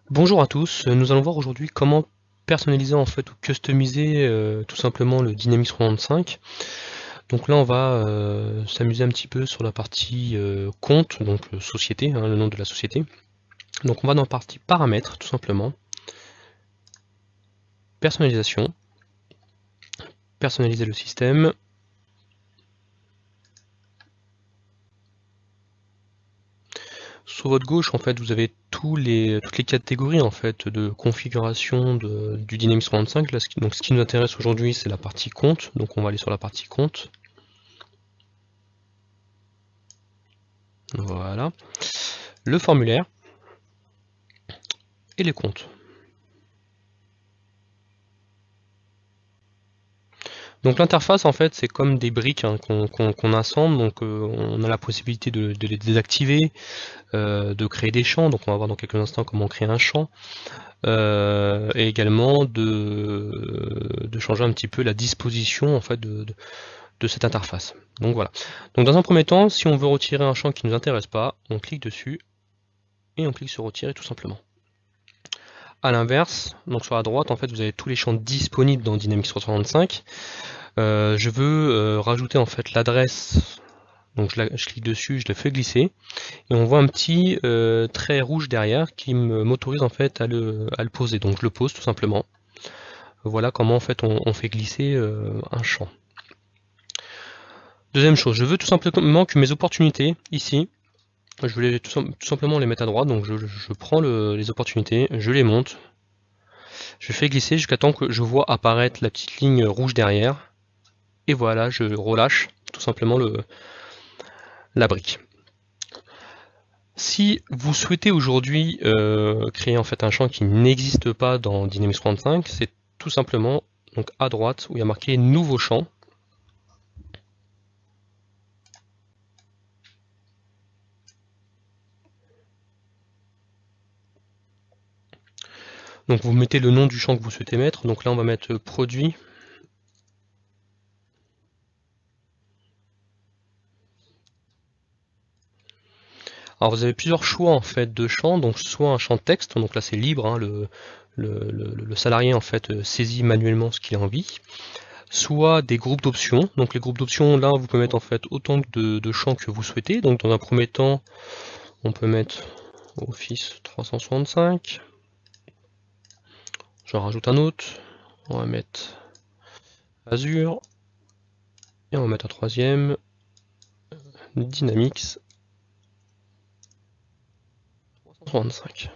Bonjour à tous, nous allons voir aujourd'hui comment personnaliser en fait ou customiser tout simplement le Dynamics 365. Donc là on va s'amuser un petit peu sur la partie compte, donc société, hein, le nom de la société. Donc on va dans la partie paramètres tout simplement, personnalisation, personnaliser le système. Sur votre gauche, en fait, vous avez toutes les catégories en fait de configuration du Dynamics 365. Là, donc, ce qui nous intéresse aujourd'hui, c'est la partie compte. Donc, on va aller sur la partie compte. Voilà. Le formulaire et les comptes. Donc l'interface en fait c'est comme des briques hein, qu'on assemble, donc on a la possibilité de les désactiver, de créer des champs, donc on va voir dans quelques instants comment créer un champ, et également de changer un petit peu la disposition en fait de cette interface. Donc voilà. Donc dans un premier temps, si on veut retirer un champ qui ne nous intéresse pas, on clique dessus et on clique sur retirer tout simplement. A l'inverse, donc sur la droite en fait vous avez tous les champs disponibles dans Dynamics 365. Je veux rajouter en fait l'adresse, donc je clique dessus, je le fais glisser, et on voit un petit trait rouge derrière qui m'autorise en fait à le poser. Donc je le pose tout simplement. Voilà comment en fait on fait glisser un champ. Deuxième chose, je veux tout simplement que mes opportunités ici, je veux tout simplement les mettre à droite, donc je prends les opportunités, je les monte, je fais glisser jusqu'à temps que je vois apparaître la petite ligne rouge derrière, et voilà, je relâche tout simplement la brique. Si vous souhaitez aujourd'hui créer en fait un champ qui n'existe pas dans Dynamics 365, c'est tout simplement donc à droite où il y a marqué nouveau champ. Donc vous mettez le nom du champ que vous souhaitez mettre. Donc là on va mettre produit. Alors vous avez plusieurs choix en fait de champs, donc soit un champ texte, donc là c'est libre, hein, le salarié en fait saisit manuellement ce qu'il a envie, soit des groupes d'options. Donc les groupes d'options là vous pouvez mettre en fait autant de champs que vous souhaitez. Donc dans un premier temps on peut mettre Office 365. J'en rajoute un autre. On va mettre Azure. Et on va mettre un troisième, Dynamics 365.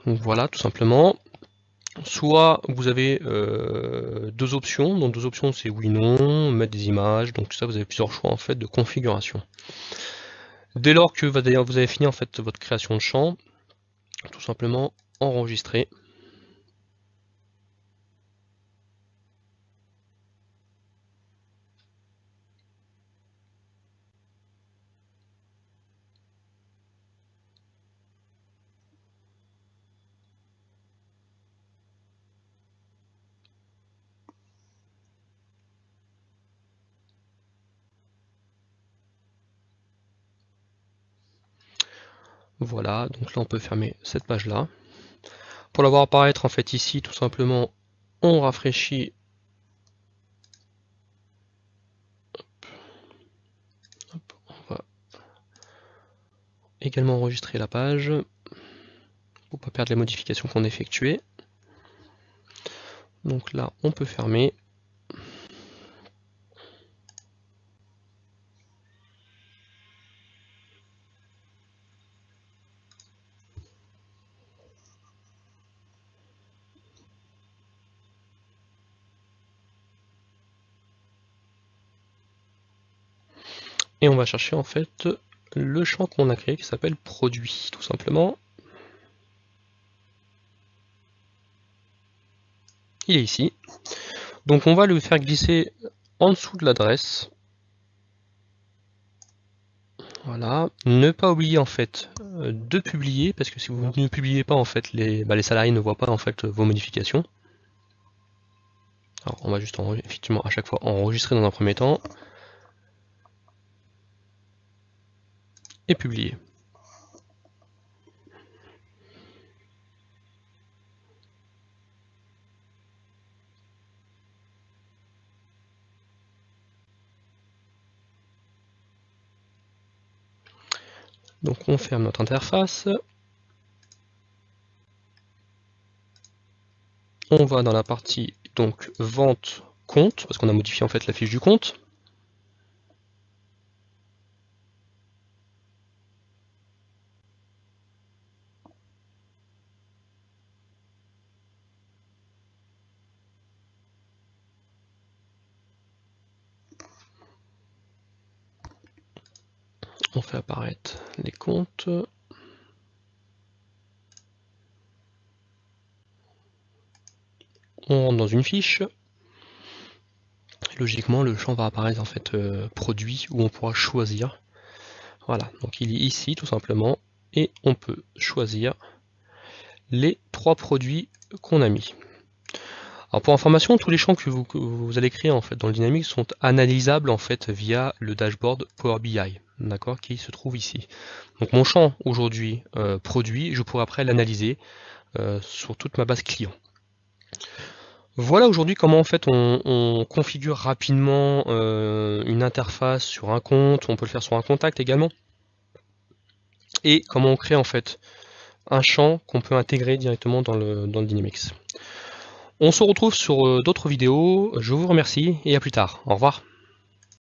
Donc voilà, tout simplement. Soit vous avez deux options. Donc deux options c'est oui, non, mettre des images. Donc tout ça, vous avez plusieurs choix en fait de configuration. Dès lors que vous avez fini en fait votre création de champ, tout simplement enregistrer. Voilà, donc là on peut fermer cette page là. Pour l'avoir apparaître en fait ici, tout simplement, on rafraîchit. Hop, on va également enregistrer la page pour pas perdre les modifications qu'on a effectuées. Donc là, on peut fermer. Et on va chercher en fait le champ qu'on a créé qui s'appelle produit, tout simplement. Il est ici. Donc on va le faire glisser en dessous de l'adresse. Voilà. Ne pas oublier en fait de publier, parce que si vous ne publiez pas en fait, les salariés ne voient pas en fait vos modifications. Alors on va juste effectivement à chaque fois enregistrer dans un premier temps et publier. Donc on ferme notre interface. On va dans la partie donc vente compte, parce qu'on a modifié en fait la fiche du compte. On fait apparaître les comptes. On rentre dans une fiche. Logiquement, le champ va apparaître en fait produit où on pourra choisir. Voilà, donc il est ici tout simplement et on peut choisir les 3 produits qu'on a mis. Alors pour information, tous les champs que vous allez créer en fait dans le Dynamics sont analysables en fait via le dashboard Power BI, d'accord, qui se trouve ici. Donc mon champ aujourd'hui produit, je pourrai après l'analyser sur toute ma base client. Voilà aujourd'hui comment en fait on configure rapidement une interface sur un compte, on peut le faire sur un contact également, et comment on crée en fait un champ qu'on peut intégrer directement dans le Dynamics. On se retrouve sur d'autres vidéos, je vous remercie et à plus tard, au revoir.